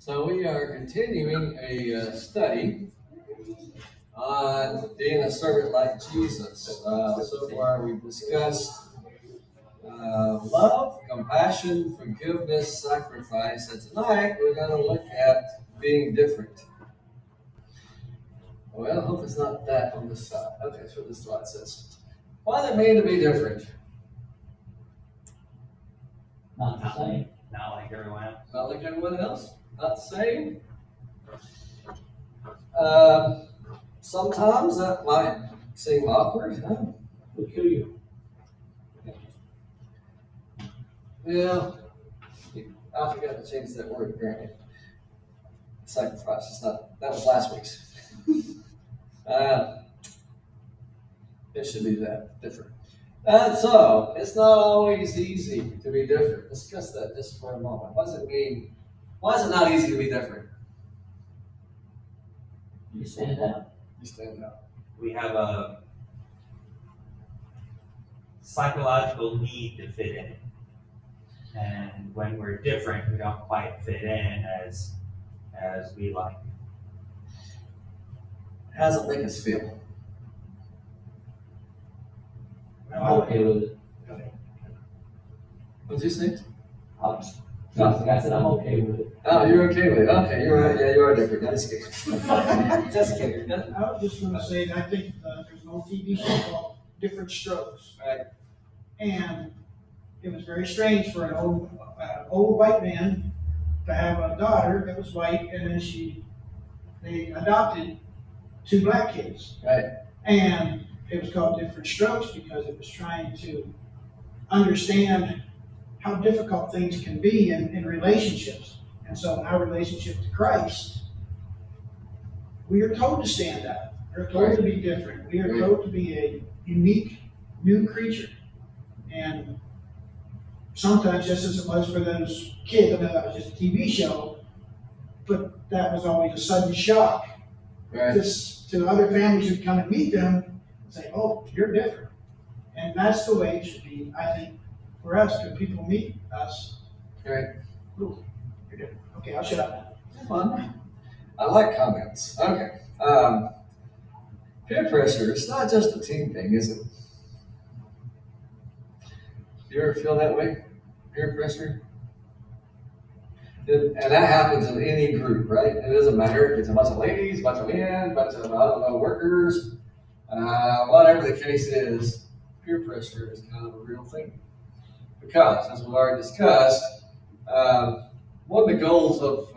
So we are continuing a study on being a servant like Jesus. So far we've discussed love, compassion, forgiveness, sacrifice, and tonight we're going to look at being different. Well, I hope it's not that on this side. Okay, so this slide says. What does it mean to be different? Not the same. Not like everyone else. Not like everyone else? Not the same? Sometimes that might seem awkward, huh? Who kill you? Yeah. I forgot to change that word apparently. Sacrifice. It's not, that was last week's. It should be that different. And so, it's not always easy to be different. Discuss that just for a moment. What does it mean? Why is it not easy to be different? You stand out. You stand out. We have a psychological need to fit in. And when we're different, we don't quite fit in as we like. How does it make us feel? I'm okay with it. What did you say? I said I'm okay with it. Oh, you're okay with it. Okay, you're right. Yeah, you are different. Just kidding. Just kidding. I was just going to say that I think there's an old TV show called Different Strokes. Right. And it was very strange for an old white man to have a daughter that was white, and then they adopted two black kids. Right. And it was called Different Strokes because it was trying to understand how difficult things can be in relationships. And so in our relationship to Christ, we are told to stand out. We are told to be different. We are told to be a unique new creature. And sometimes, just as it was for those kids, I know that was just a TV show, but that was always a sudden shock to other families who come and meet them and say, oh, you're different. And that's the way it should be, I think, for us, when people meet us. Right. Ooh, you're different. Okay, I'll shut up now. Fun. I like comments. Okay. Peer pressure, it's not just a team thing, is it? You ever feel that way? Peer pressure? And that happens in any group, right? It doesn't matter if it's a bunch of ladies, a bunch of men, a bunch of, workers, whatever the case is, peer pressure is kind of a real thing. Because, as we've already discussed, one of the goals of,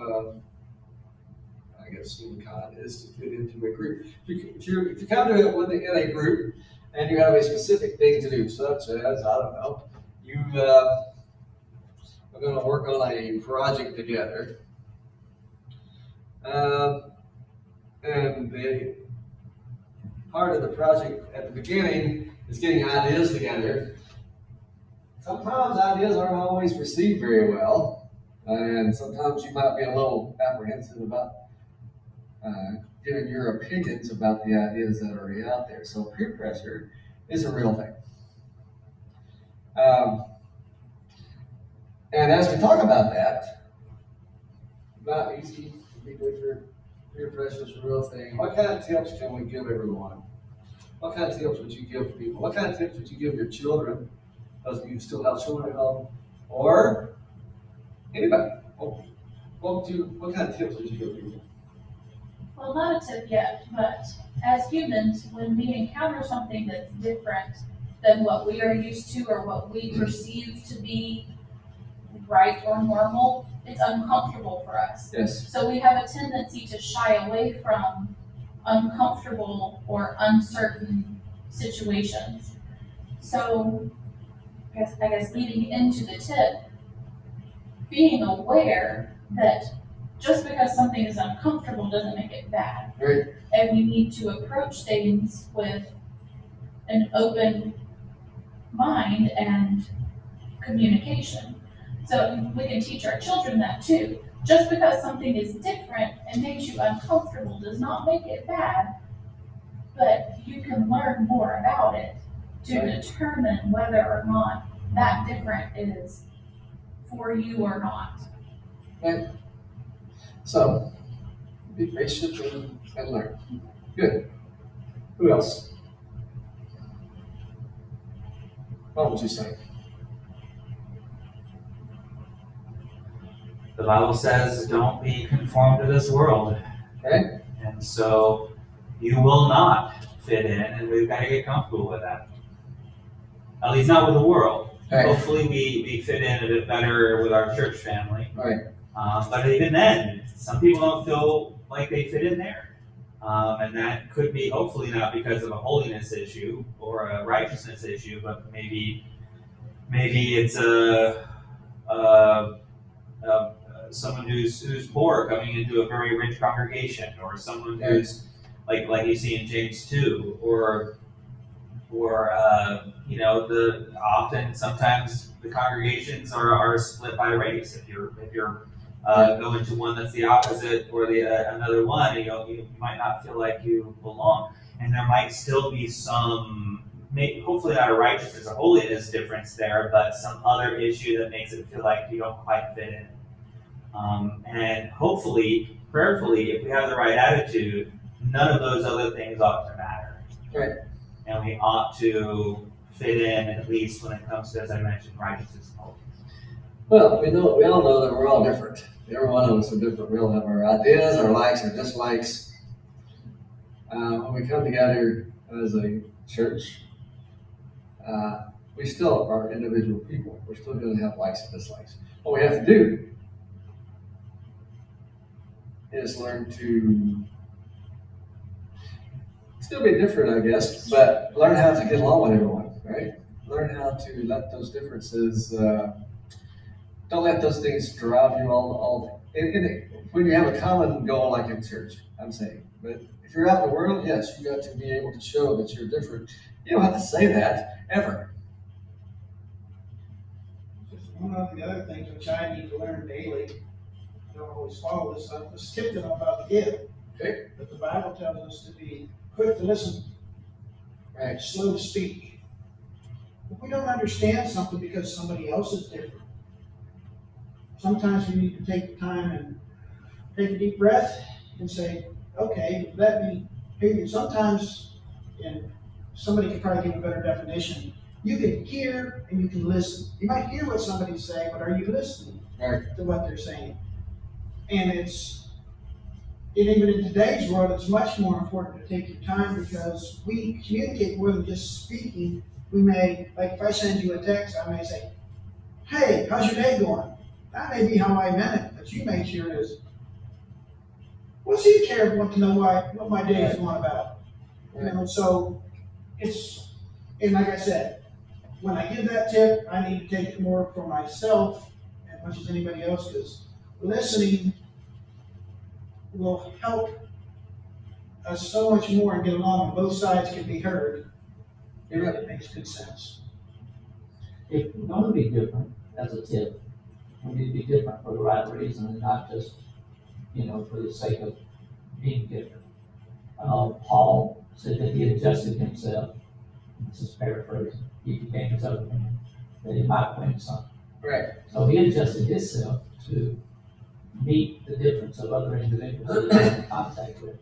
humankind is to fit into a group. If you come to it in a group and you have a specific thing to do, such as, you are going to work on a project together, and the part of the project at the beginning is getting ideas together. Sometimes ideas aren't always received very well, and sometimes you might be a little apprehensive about giving your opinions about the ideas that are already out there. So peer pressure is a real thing. And as we talk about that, not easy to be different. Peer pressure is a real thing. What kind of tips can we give everyone? What kind of tips would you give people? What kind of tips would you give your children? Those of you who still have children at home, or anybody? What kind of tips would you give people? Well, not a tip yet, but as humans, when we encounter something that's different than what we are used to or what we perceive to be right or normal, it's uncomfortable for us. Yes. So we have a tendency to shy away from uncomfortable or uncertain situations. So I guess leading into the tip, being aware that just because something is uncomfortable doesn't make it bad. Right. And we need to approach things with an open mind and communication. So we can teach our children that too. Just because something is different and makes you uncomfortable does not make it bad, but you can learn more about it to determine whether or not that different is for you or not. Right. So, be patient and learn. Good. Who else? What would you say? The Bible says, don't be conformed to this world. Okay. And so you will not fit in, and we've got to get comfortable with that. At least not with the world. Right. Hopefully we fit in a bit better with our church family. Right. But even then, some people don't feel like they fit in there. And that could be hopefully not because of a holiness issue or a righteousness issue, but maybe it's someone who's poor coming into a very rich congregation, or someone who's like you see in James 2, or often sometimes the congregations are split by race. If you're going to one that's the opposite or the another one, you might not feel like you belong, and there might still be some, hopefully not a righteousness or holiness difference there, but some other issue that makes it feel like you don't quite fit in. And hopefully, prayerfully, if we have the right attitude, none of those other things ought to matter. Right. And we ought to fit in, at least when it comes to, as I mentioned, righteousness and holiness. Well, we all know that we're all different. Every one of us are different. We all have our ideas, our likes, our dislikes. When we come together as a church, we still are individual people. We're still going to have likes and dislikes. What we have to do is learn to still be different, I guess, but learn how to get along with everyone, right? Learn how to let those differences, don't let those things drive you all when you have a common goal like in church, I'm saying. But if you're out in the world, yes, you got to be able to show that you're different. You don't have to say that, ever. Just one of the other things which I need to learn daily, I don't always follow this, I skipped it about the give. Okay. But the Bible tells us to be quick to listen, Right. slow to speak. If we don't understand something because somebody else is different, sometimes we need to take the time and take a deep breath and say, okay, let me hear you. Sometimes, and somebody could probably give a better definition, you can hear and you can listen. You might hear what somebody's saying, but are you listening to what they're saying? And even in today's world, it's much more important to take your time, because we communicate more than just speaking. We may, like if I send you a text, I may say, hey, how's your day going? That may be how I meant it, but you may hear it as, what's he care want to know what my day is going about? You know, so and like I said, when I give that tip, I need to take it more for myself as much as anybody else, because listening will help us so much more and get along, and both sides can be heard. It makes good sense. If we're going to be different, as a tip, we need to be different for the right reason and not just, for the sake of being different. Paul said that he adjusted himself, this is paraphrasing, he became his own man, that he might win some. Right. So he adjusted himself to meet the difference of other individuals that he was in contact with,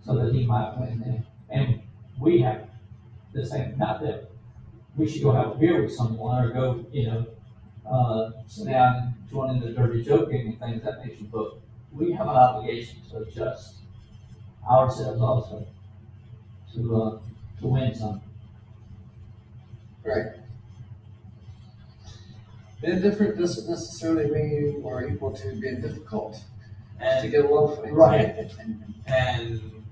so that he might win them. And we have the same, not that we should go have a beer with someone or go, sit down and join in the dirty joking and things of that nature, but we have an obligation to adjust ourselves also to win some. Right. Being different doesn't necessarily mean you are equal to being difficult to get along with. Right. And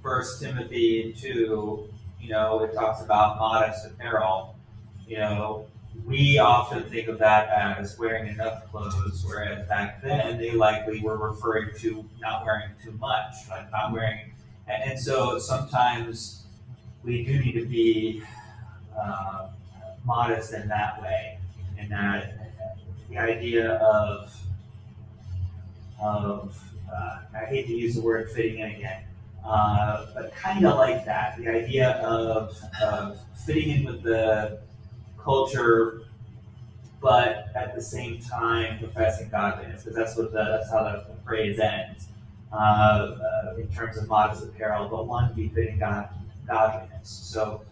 1 Timothy 2, it talks about modest apparel. We often think of that as wearing enough clothes, whereas back then they likely were referring to not wearing too much, like not wearing. And so sometimes we do need to be modest in that way, in that the idea of I hate to use the word fitting in again, but kind of like that, the idea of fitting in with the culture but at the same time professing godliness, because that's how the phrase ends in terms of modest apparel, but one befitting godliness. So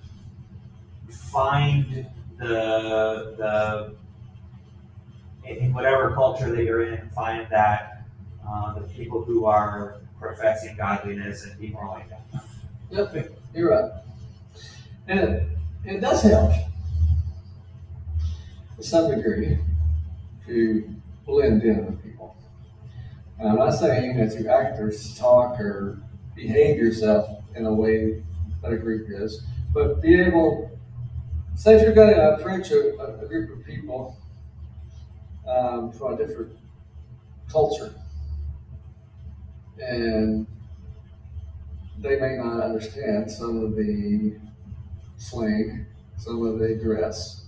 find the in whatever culture that you're in, find that the people who are professing godliness and be more like that. Yep, you're right. And it does help to some degree to blend in with people. And I'm not saying that you act or talk or behave yourself in a way that a group is, but be able, say if you're going to approach a group of people from a different culture, and they may not understand some of the slang, some of the dress.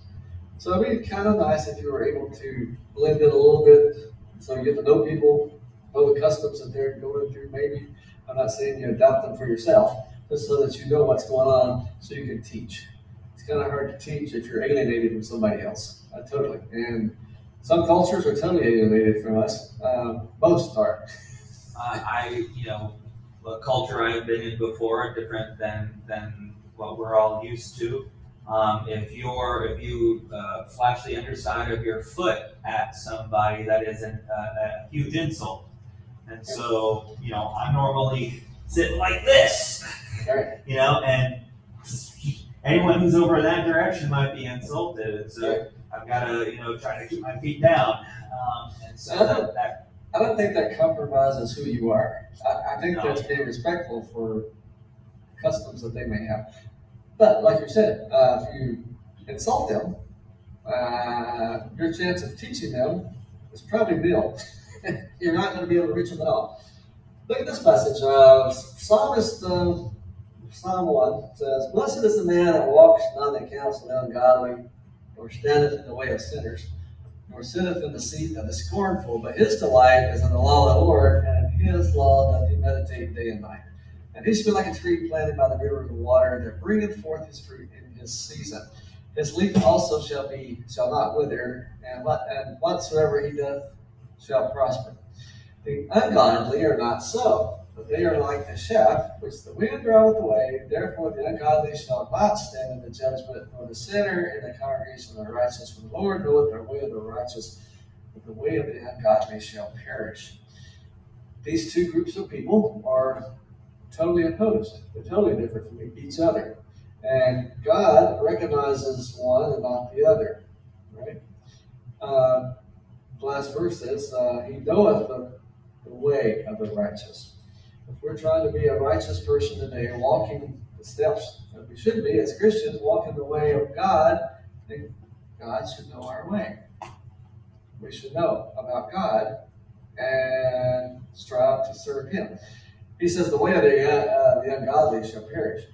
So it'd be kind of nice if you were able to blend in a little bit so you get to know people, know the customs that they're going through maybe. I'm not saying you adopt them for yourself, just so that you know what's going on so you can teach. It's kind of hard to teach if you're alienated from somebody else. Totally. And some cultures are totally alienated from us. Most are. The culture I've been in before, different than what we're all used to. If you flash the underside of your foot at somebody, that is a huge insult. And so, I'm normally sitting like this, and anyone who's over in that direction might be insulted. And so I've got to, try to keep my feet down. And so I don't think that compromises who you are. I think that's being respectful for customs that they may have. But like you said, if you insult them, your chance of teaching them is probably nil. You're not going to be able to reach them at all. Look at this passage. Psalmist Psalm 1 says, "Blessed is the man that walks not in the counsel of the ungodly, nor standeth in the way of sinners, nor sitteth in the seat of the scornful, but his delight is in the law of the Lord, and in his law doth he meditate day and night. And he shall be like a tree planted by the rivers of water, that bringeth forth his fruit in his season. His leaf also shall not wither, and whatsoever he doth shall prosper. The ungodly are not so, but they are like the shaft which the wind draweth away. Therefore the ungodly shall not stand in the judgment, nor the sinner in the congregation of the righteous. For the Lord knoweth the way of the righteous, but the way of the ungodly shall perish." These two groups of people are totally opposed. They're totally different from each other. And God recognizes one and not the other. Right? The last verse says, "He knoweth the way of the righteous." If we're trying to be a righteous person today, walking the steps that we should be as Christians, walking the way of God, then God should know our way. We should know about God and strive to serve Him. He says the way of the ungodly shall perish.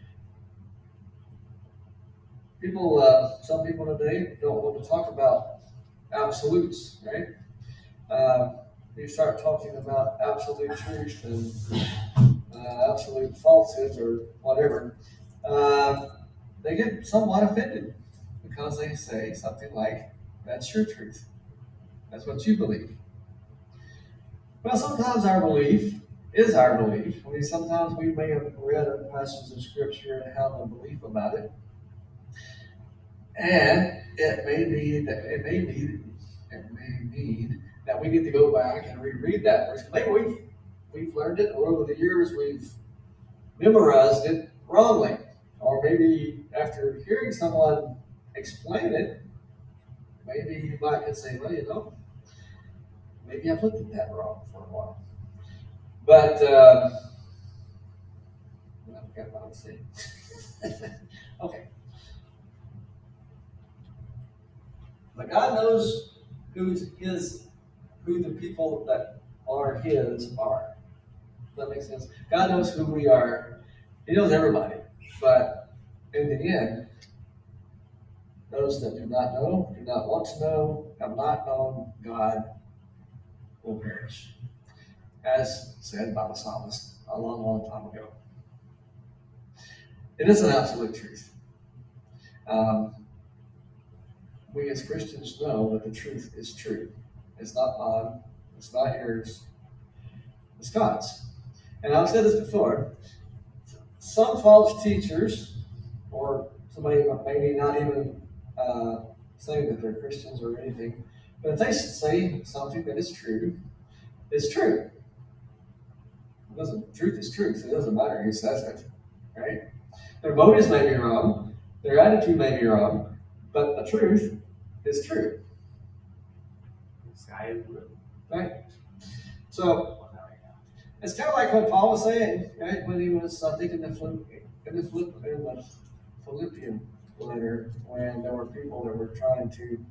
Some people today don't want to talk about absolutes, right? You start talking about absolute truth and absolute falsehood or whatever, they get somewhat offended because they say something like, "That's your truth. That's what you believe." Well, sometimes our belief is our belief. Sometimes we may have read a passage of Scripture and have a belief about it. And it may mean that we need to go back and reread that verse. Maybe we've learned it, or over the years we've memorized it wrongly. Or maybe after hearing someone explain it, maybe you might say, "Well, maybe I've looked at that wrong for a while." But I forgot what I was saying. Okay. But God knows who the people that are His are. Does that make sense? God knows who we are. He knows everybody. But in the end, those that do not know, do not want to know, have not known God, will perish. As said by the psalmist a long, long time ago. It is an absolute truth. we as Christians know that the truth is true. It's not mine, it's not yours, it's God's. And I've said this before, some false teachers, or somebody maybe not even saying that they're Christians or anything, but if they say something that is true, it's true. Truth is truth. It doesn't matter who says it, right? Their motives may be wrong, their attitude may be wrong, but the truth is true. The sky is blue. Right? So it's kind of like what Paul was saying, right? When he was, I think, in the Philippian letter, when there were people that were trying to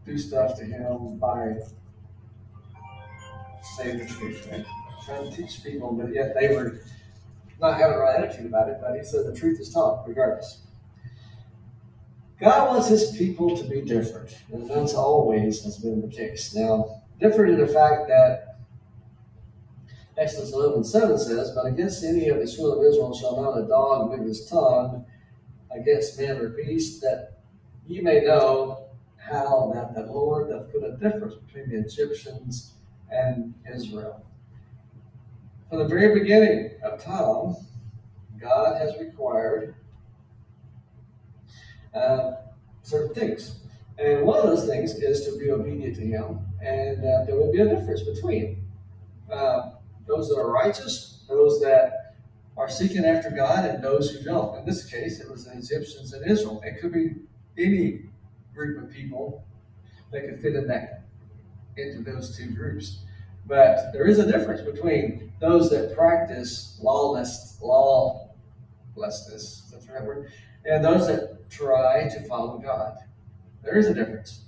do stuff to him by saying the truth, right? Trying to teach people, but yet they were not having the right attitude about it. But he said the truth is taught regardless. God wants his people to be different, and that's always has been the case. Now, different in the fact that Exodus 11:7 says, "But against any of the children of Israel shall not a dog move his tongue against man or beast, that ye may know how that the Lord doth put a difference between the Egyptians and Israel." From the very beginning of time, God has required certain things. And one of those things is to be obedient to him, and there will be a difference between those that are righteous, those that are seeking after God, and those who don't. In this case, it was the Egyptians and Israel. It could be any group of people that could fit into those two groups. But there is a difference between those that practice lawlessness, is that the right word? And those that try to follow God. There is a difference.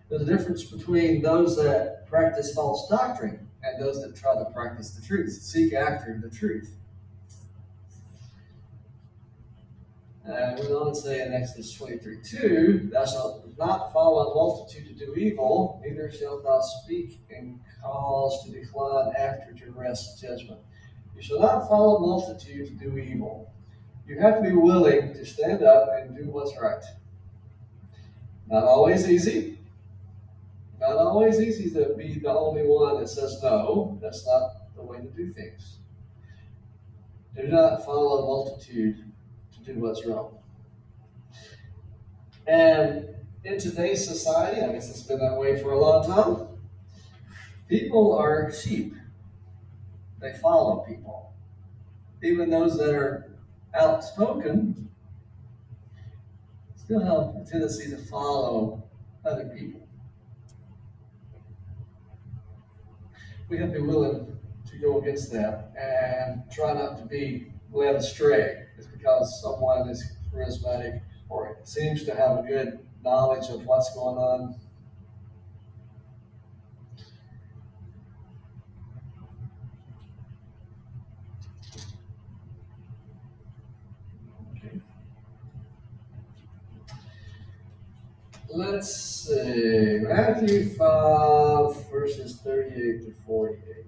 There's a difference between those that practice false doctrine and those that try to practice the truth, seek after the truth. We're going to say in Exodus 23:2, "Thou shalt not follow a multitude to do evil, neither shalt thou speak and cause to decline after to wrest judgment." You shall not follow a multitude to do evil. You have to be willing to stand up and do what's right. Not always easy. Not always easy to be the only one that says no. That's not the way to do things. Do not follow a multitude to do what's wrong. And in today's society, I guess it's been that way for a long time, people are sheep. They follow people. Even those that are outspoken still have a tendency to follow other people. We have to be willing to go against that and try not to be led astray just because someone is charismatic or seems to have a good knowledge of what's going on. Okay. Let's see, Matthew 5, verses 38 to 48.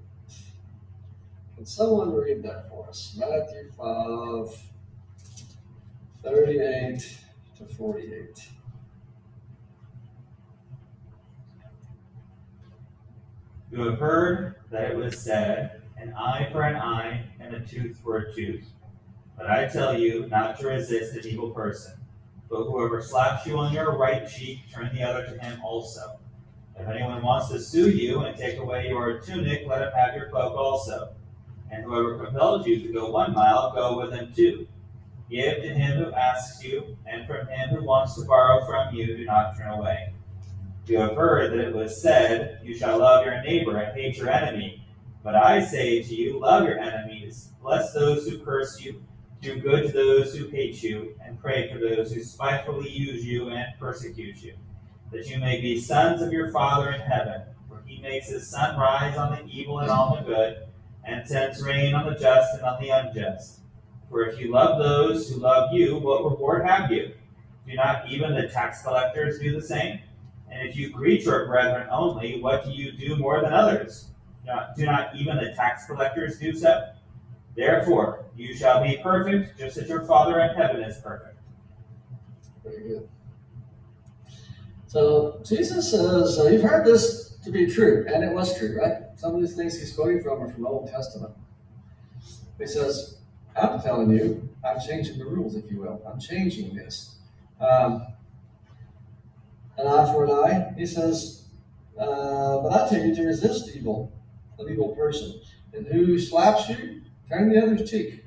Can someone read that for us? Matthew 5, 38 to 48. You have heard that it was said, an eye for an eye and a tooth for a tooth. But I tell you not to resist an evil person. But whoever slaps you on your right cheek, turn the other to him also. If anyone wants to sue you and take away your tunic, let him have your cloak also. And whoever compels you to go 1 mile, go with him 2. Give to him who asks you, and from him who wants to borrow from you, do not turn away. You have heard that it was said, you shall love your neighbor and hate your enemy. But I say to you, love your enemies, bless those who curse you, do good to those who hate you, and pray for those who spitefully use you and persecute you, that you may be sons of your Father in heaven, for he makes his sun rise on the evil and on the good, and sends rain on the just and on the unjust. For if you love those who love you, what reward have you? Do not even the tax collectors do the same? And if you greet your brethren only, what do you do more than others? Do not even the tax collectors do so? Therefore, you shall be perfect, just as your Father in heaven is perfect. Very good. So Jesus says, you've heard this to be true, and it was true, right? Some of these things he's quoting from are from the Old Testament. He says, I'm telling you, I'm changing the rules, if you will. I'm changing this. An eye for an eye. He says, but I tell you to resist evil, an evil person. And who slaps you, turn the other cheek.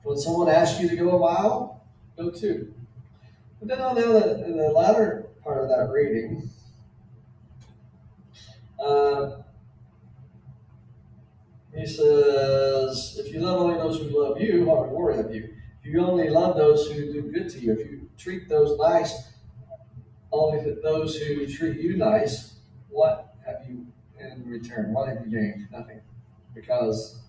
When someone asks you to go a mile, go two. But then on the latter part of that reading, he says, if you love only those who love you, what reward have you? If you only love those who do good to you, if you treat those nice, only those who treat you nice, what have you in return? What have you gained? Nothing. Because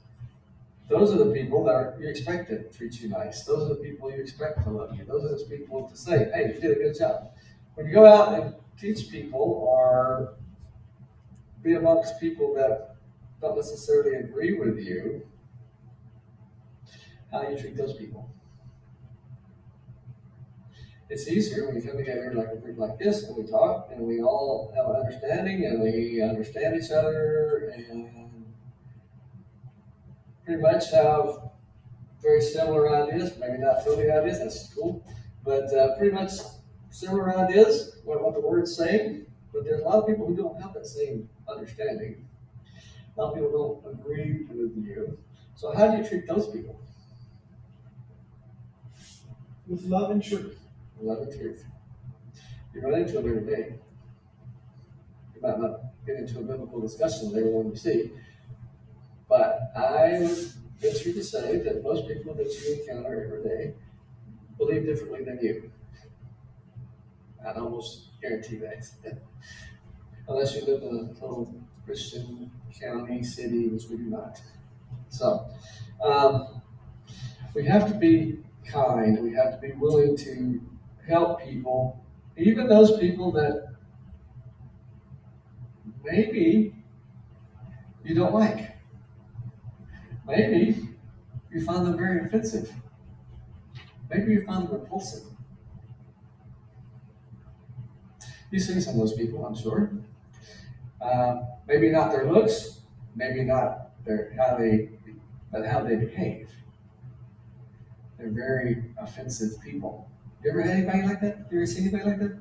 those are the people that you expect to treat you nice. Those are the people you expect to love you. Those are the people to say, hey, you did a good job. When you go out and teach people or be amongst people that don't necessarily agree with you, how do you treat those people? It's easier when we come together like a group like this and we talk and we all have an understanding and we understand each other and pretty much have very similar ideas, maybe not totally ideas, that's cool, but pretty much similar ideas, what the word's saying, but there's a lot of people who don't have that same understanding. A lot of people don't agree with you. So how do you treat those people? With love and truth. Love and truth. You run into them every day. You might not get into a biblical discussion with everyone you see, but I would venture to say that most people that you encounter every day believe differently than you. I'd almost guarantee that. Unless you live in a total Christian county, city, which we do not. So, we have to be kind. We have to be willing to help people, even those people that maybe you don't like. Maybe you find them very offensive. Maybe you find them repulsive. You see some of those people, I'm sure. Maybe not their looks, maybe not how they behave. They're very offensive people. You ever had anybody like that? You ever seen anybody like that?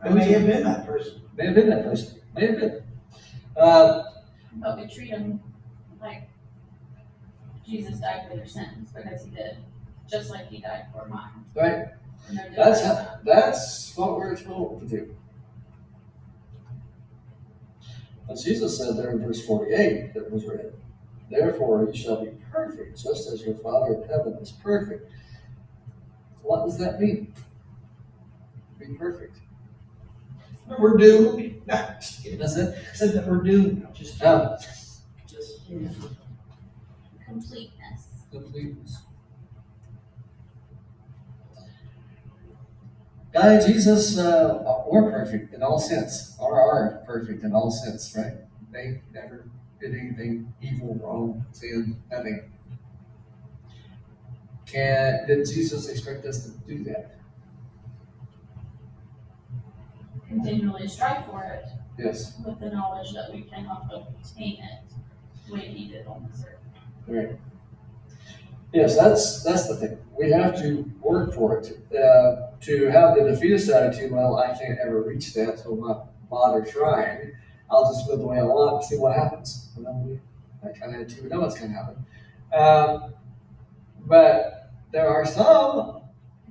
I may have been that person. May have been that person. May have been. But we treat them like Jesus died for their sins, because he did, just like he died for mine. Right? And they're doing That's what we're told to do. And Jesus said there in verse 48 that was read, therefore you shall be perfect, just as your Father in heaven is perfect. What does that mean? Be perfect. We're doomed. That's it? Said that we're doomed. Just completeness. Completeness. God and Jesus were perfect in all sense, or are perfect in all sense, right? They never did anything evil, wrong, sin, nothing. Did Jesus expect us to do that? Continually strive for it, Yes. with the knowledge that we cannot obtain it the way he did on this earth. Right. Yes, that's the thing. We have to work for it. To have the defeatist attitude, well, I can't ever reach that, so I'm not bother trying. I'll just live the way I want and see what happens. And then that kind of attitude, we know what's going to happen. But there are some,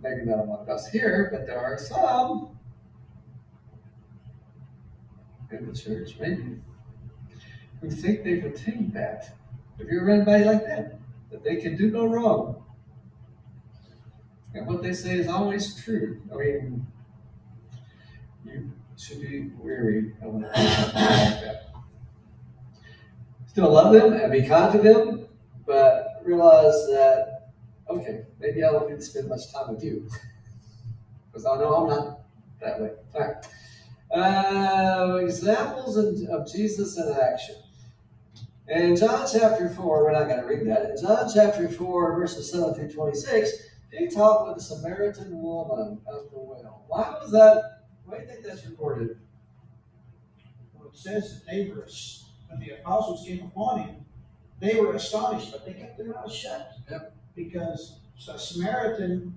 maybe not among us here, but there are some in the church, maybe, who think they've attained that. Have you ever read anybody like that? That they can do no wrong. And what they say is always true. I mean, you should be weary of something like that. Still love them and be kind to them, but realize that, okay, maybe I don't need to spend much time with you. Because I know I'm not that way. All right. Examples of Jesus in action. In John chapter 4, we're not going to read that. In John chapter 4, verses 7 through 26, He talked with the Samaritan woman at the well. Why was that? Why do you think that's recorded? Well, it says that they were, when the apostles came upon him, they were astonished, but they kept their mouths shut. Yep. Because a Samaritan,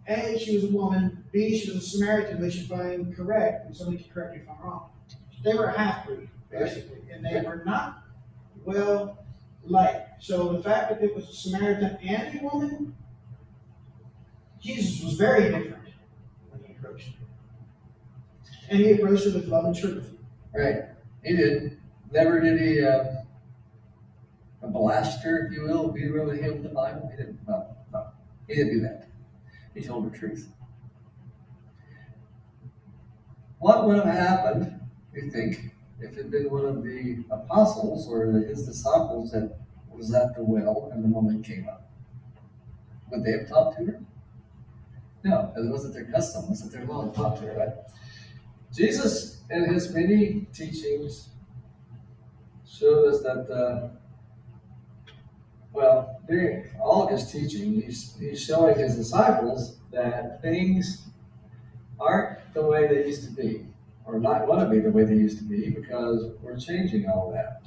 A, she was a woman, B, she was a Samaritan, which if I'm correct, and somebody can correct me if I'm wrong, they were a half-breed, basically, and they were not well liked. So the fact that it was a Samaritan and a woman, Jesus was very different when he approached her. And he approached her with love and truth. Right. He did. Never did he blast her, if you will, be really him with the Bible. He didn't. No. He didn't do that. He told her truth. What would have happened, you think, if it had been one of the apostles or his disciples that was at the well and the woman came up? Would they have talked to her? No, because it wasn't their custom, it wasn't their law to talk to her, right? Jesus, in his many teachings, showed us that, during all of his teaching, he's showing his disciples that things aren't the way they used to be, or not want to be the way they used to be, because we're changing all that.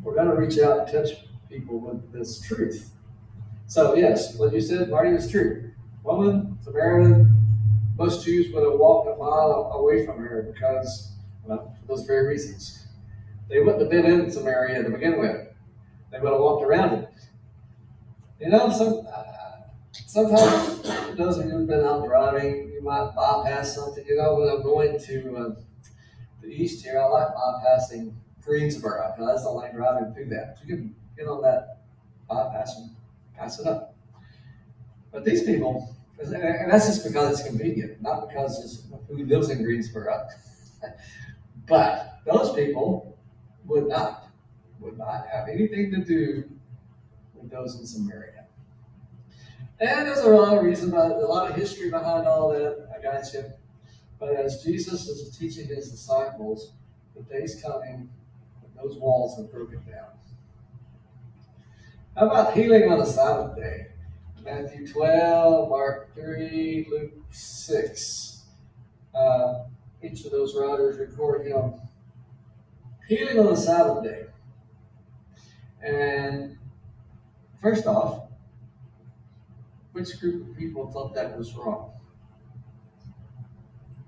We're going to reach out and touch people with this truth. So yes, what you said, Marty, is true. Woman, Samaritan, most Jews would have walked a mile away from her because, for those very reasons. They wouldn't have been in Samaria to begin with. They would have walked around it. You know, sometimes those of you who've been out driving, you might bypass something. You know, when I'm going to the east here, I like bypassing Greensboro because I don't like driving through that. You can get on that bypass and pass it up. But these people, and that's just because it's convenient, not because it's who lives in Greensboro. But those people would not have anything to do with those in Samaria. And there's a lot of reason, a lot of history behind all that. I got you. But as Jesus is teaching his disciples, the day's coming when those walls are broken down. How about healing on the Sabbath day? Matthew 12, Mark 3, Luke 6. Each of those writers record healing on the Sabbath day. And first off, which group of people thought that was wrong?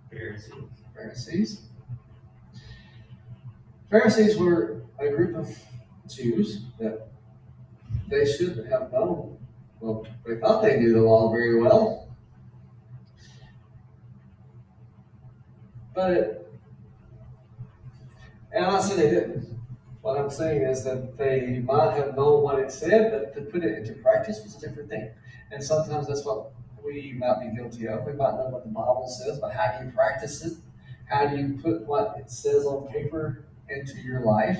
Pharisees. Pharisees were a group of Jews that they should have known. Well, they thought they knew the law very well. And I said they didn't. What I'm saying is that they might have known what it said, but to put it into practice was a different thing. And sometimes that's what we might be guilty of. We might know what the Bible says, but how do you practice it? How do you put what it says on paper into your life?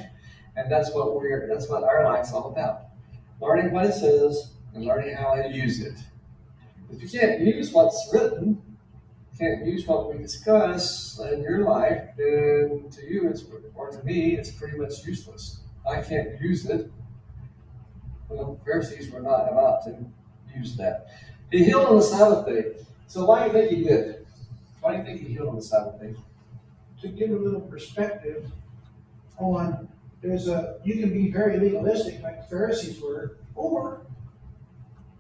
And that's what our life's all about. Learning what it says and learning how to use it. If you can't use what's written, can't use what we discuss in your life, then to you or to me, it's pretty much useless. I can't use it. Well, Pharisees were not about to use that. He healed on the Sabbath day. So why do you think he did? Why do you think he healed on the Sabbath day? To give a little perspective on, you can be very legalistic like the Pharisees were, or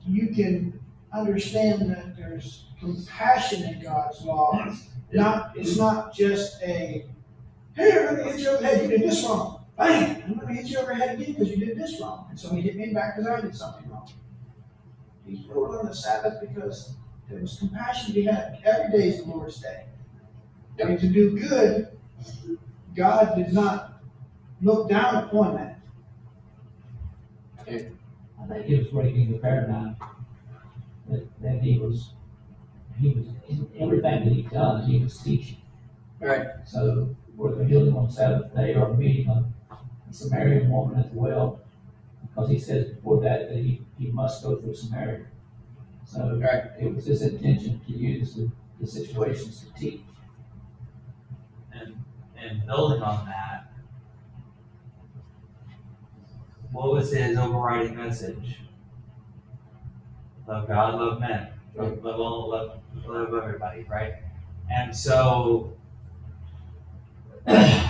you can understand that there's compassion in God's law. It's not just here, let me hit you over the head, you did this wrong. Bang, and let me hit you over the head again because you did this wrong. And so he hit me back because I did something wrong. He healed on the Sabbath because there was compassion to be had. Every day is the Lord's day. And to do good, God did not look down upon that. I think he was breaking the paradigm that he was in everything that he done, he was teaching. Right. So whether healing on Sabbath day or meeting a Samaritan woman at the well, because he says before that he must go through Samaria. So it was his intention to use the situations to teach. And building on that, what was his overriding message? Love God, love men, love everybody, right? And so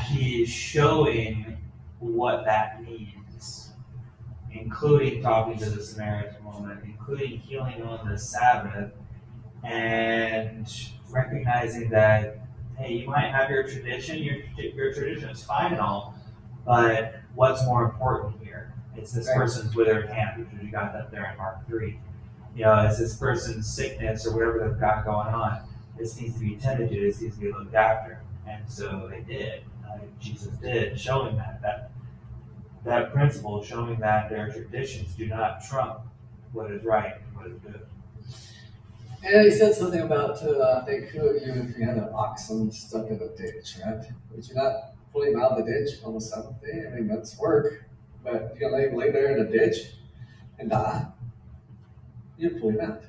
he's showing what that means, including talking to the Samaritan woman, including healing on the Sabbath, and recognizing that, hey, you might have your tradition, your tradition is fine and all, but what's more important here? It's this person's withered hand, which you got that there in Mark 3. It's this person's sickness or whatever they've got going on. This needs to be tended to, this needs to be looked after. And so they did. Jesus did, showing that principle, showing that their traditions do not trump what is right and what is good. And he said something about, I think, who of you, if you had an oxen stuck in a ditch, right? Would you not pull him out of the ditch on the seventh day? I mean, that's work. But you're going to lay there in a ditch and die? You pull him out.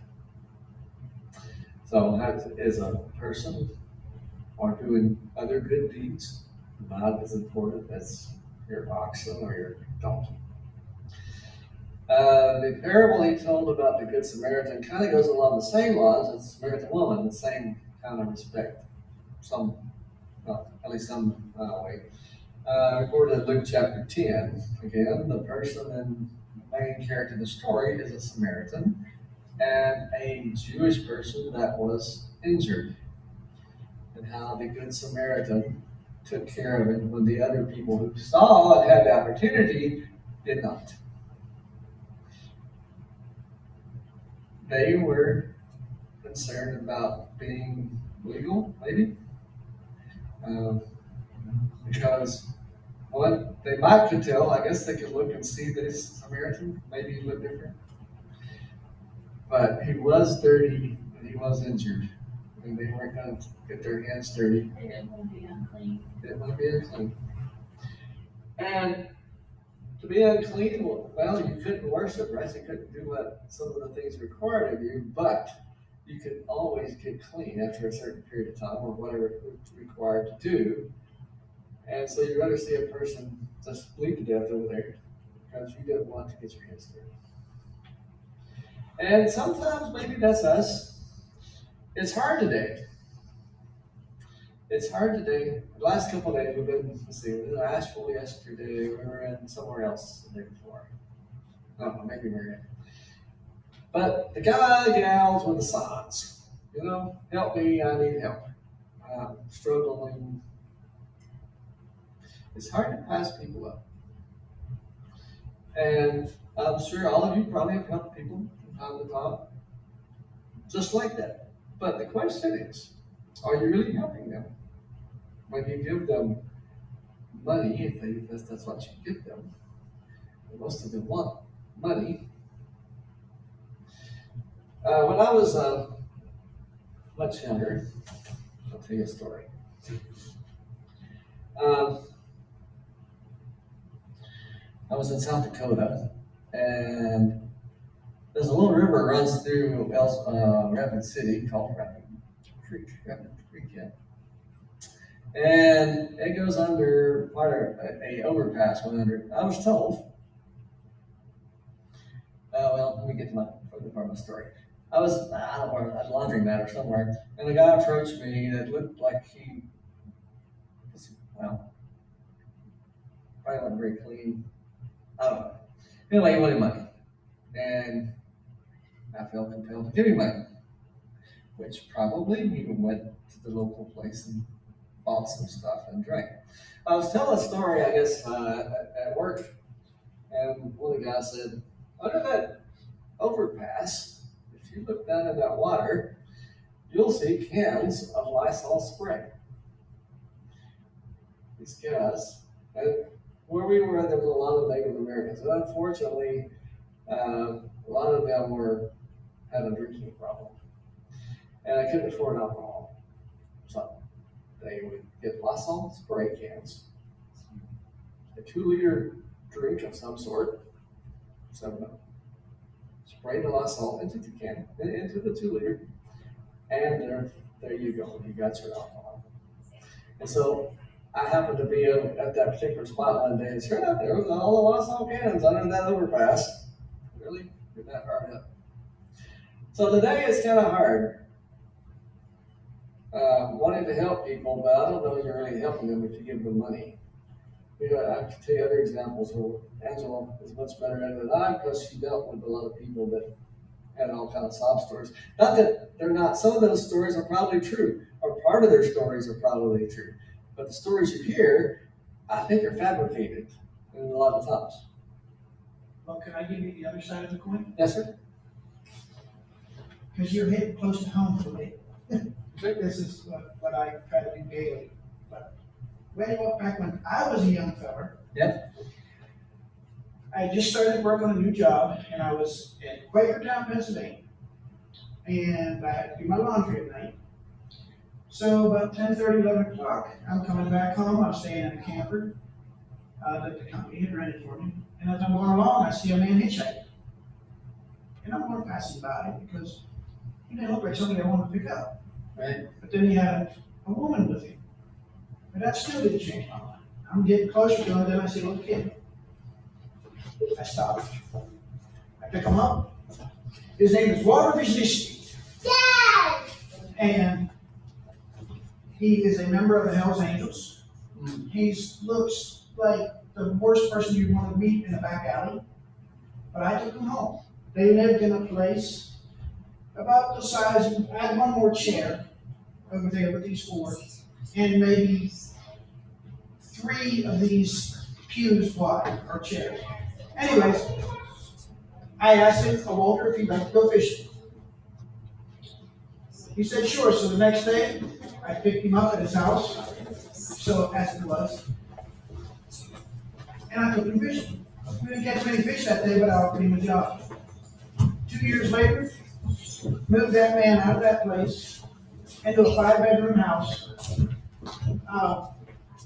So, as a person or doing other good deeds, not as important as your oxen or your donkey. The parable he told about the Good Samaritan kind of goes along the same lines as the Samaritan woman, the same kind of respect. At least some way. Recorded in Luke chapter 10. Again, the person and main character of the story is a Samaritan and a Jewish person that was injured. And how the Good Samaritan took care of it when the other people who saw and had the opportunity did not. They were concerned about being legal, maybe, because one, they might could tell. I guess they could look and see this Samaritan. Maybe he looked different, but he was dirty and he was injured, and they weren't going to get their hands dirty. They didn't want to be unclean. It might be unclean. And to be unclean, well, you couldn't worship, right? You couldn't do what some of the things required of you, but you could always get clean after a certain period of time or whatever it was required to do. And so you'd rather see a person just bleed to death over there because you didn't want to get your hands dirty. And sometimes maybe that's us. It's hard today. It's hard today. The last couple of days we've been, we were in Asheville yesterday. We were in somewhere else the day before. No, maybe we're in. But the gals with the signs, help me, I need help. I'm struggling. It's hard to pass people up. And I'm sure all of you probably have helped people from time to time, just like that. But the question is, are you really helping them? When you give them money, if that's what you give them, most of them want money. When I was much younger, I'll tell you a story. I was in South Dakota, and there's a little river that runs through Rapid City called Rapid Creek, yeah. And it goes under part of a overpass went under. I was told. Let me get to my further part of the story. I was at a laundromat or somewhere, and a guy approached me that looked like he was, probably wasn't very clean. I don't know. Anyway, he wanted money, and I felt compelled to give him money, which probably he went to the local place and bought some stuff and drank. I was telling a story, I guess, at work, and one of the guys said, under that overpass, if you look down in that water, you'll see cans of Lysol spray. These guys, and where we were, there was a lot of Native Americans, and unfortunately, a lot of them had a drinking problem, and I couldn't afford alcohol, so they would get Lysol spray cans, a 2-liter drink of some sort, 7-Up, spray the Lysol into the can, then into the 2-liter, and there you go, you got your alcohol. And so I happened to be at that particular spot one day, and sure enough, there was all the Lysol cans under that overpass. Really? Did that hard up. So today it's kind of hard. Wanting to help people, but I don't know if you're really helping them if you give them money. You know, I can tell you other examples where Angela is much better at it than I because she dealt with a lot of people that had all kinds of sob stories. Not that they're not, some of those stories are probably true, or part of their stories are probably true. But the stories you hear, I think are fabricated in a lot of times. Well, can I give you the other side of the coin? Yes, sir? Because you're hitting close to home for me. This is what I try to do daily. But way back when I was a young fella, Yep. I just started work on a new job, and I was in Quakertown, Pennsylvania. And I had to do my laundry at night. So about 10:30, 11 o'clock, I'm coming back home. I'm staying in a camper that the company had rented for me. And as I'm going along, I see a man hitchhiking. And I'm going to pass him by because he didn't look like somebody I wanted to pick up. Right. But then he had a woman with him. But that still didn't change my mind. I'm getting closer to him, then I see a little kid. I stop. I pick him up. His name is Walter Wisniewski. And he is a member of the Hells Angels. He looks like the worst person you'd want to meet in a back alley. But I took him home. They lived in a place about the size of, I had one more chair over there with these four, and maybe 3 of these pews wide, or chairs. Anyways, I asked him, Walter, if he'd like to go fishing. He said, sure. So the next day, I picked him up at his house, so as it was, and I took him fishing. We didn't catch many fish that day, but I offered him a job. 2 years later, moved that man out of that place into a 5-bedroom house.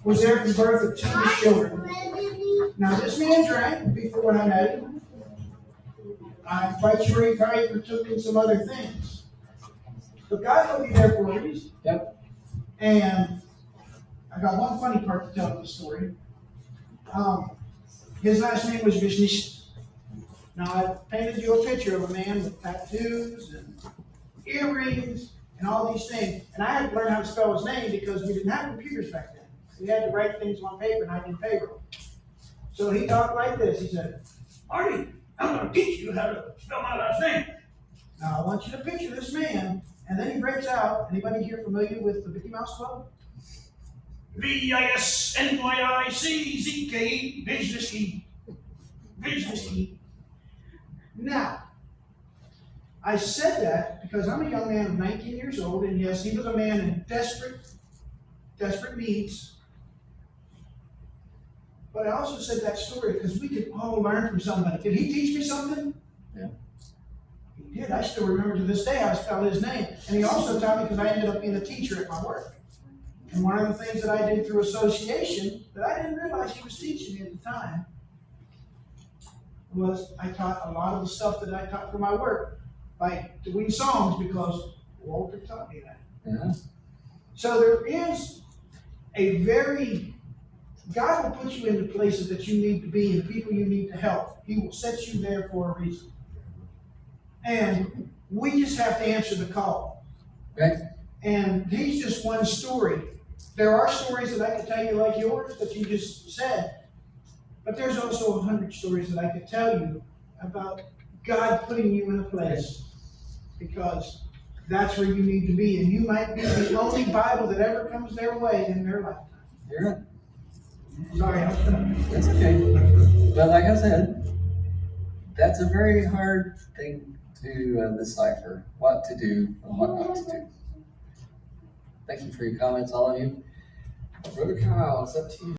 Was there for the birth of 2 of his children. Now, this man drank before when I met him. I'm quite sure he probably partook in some other things. But God will be there for a reason. Yep. And I got one funny part to tell of the story. His last name was Wisniewski. Now, I painted you a picture of a man with tattoos and earrings and all these things. And I had to learn how to spell his name because we didn't have computers back then. We had to write things on paper, and I did payroll. So he talked like this. He said, Marty, I'm going to teach you how to spell my last name. Now, I want you to picture this man. And then he breaks out. Anybody here familiar with the Mickey Mouse Club? Wisniewski, Wisniewski. Wisniewski. Now, I said that because I'm a young man of 19 years old, and yes, he was a man in desperate needs. But I also said that story because we could all learn from somebody. Did he teach me something? Yeah. He did. I still remember to this day how to spell his name. And he also taught me because I ended up being a teacher at my work. And one of the things that I did through association that I didn't realize he was teaching me at the time was I taught a lot of the stuff that I taught for my work by doing songs because Walter taught me that. Yeah. So there is a God will put you into places that you need to be and people you need to help. He will set you there for a reason. And we just have to answer the call. Right. And he's just one story. There are stories that I could tell you like yours that you just said, but there's also 100 stories that I could tell you about God putting you in a place because that's where you need to be. And you might be the only Bible that ever comes their way in their lifetime. You're right. Sorry, I'm done. That's okay. But like I said, that's a very hard thing to decipher what to do and what not to do. Thank you for your comments, all of you. Brother Kyle, it's up to you.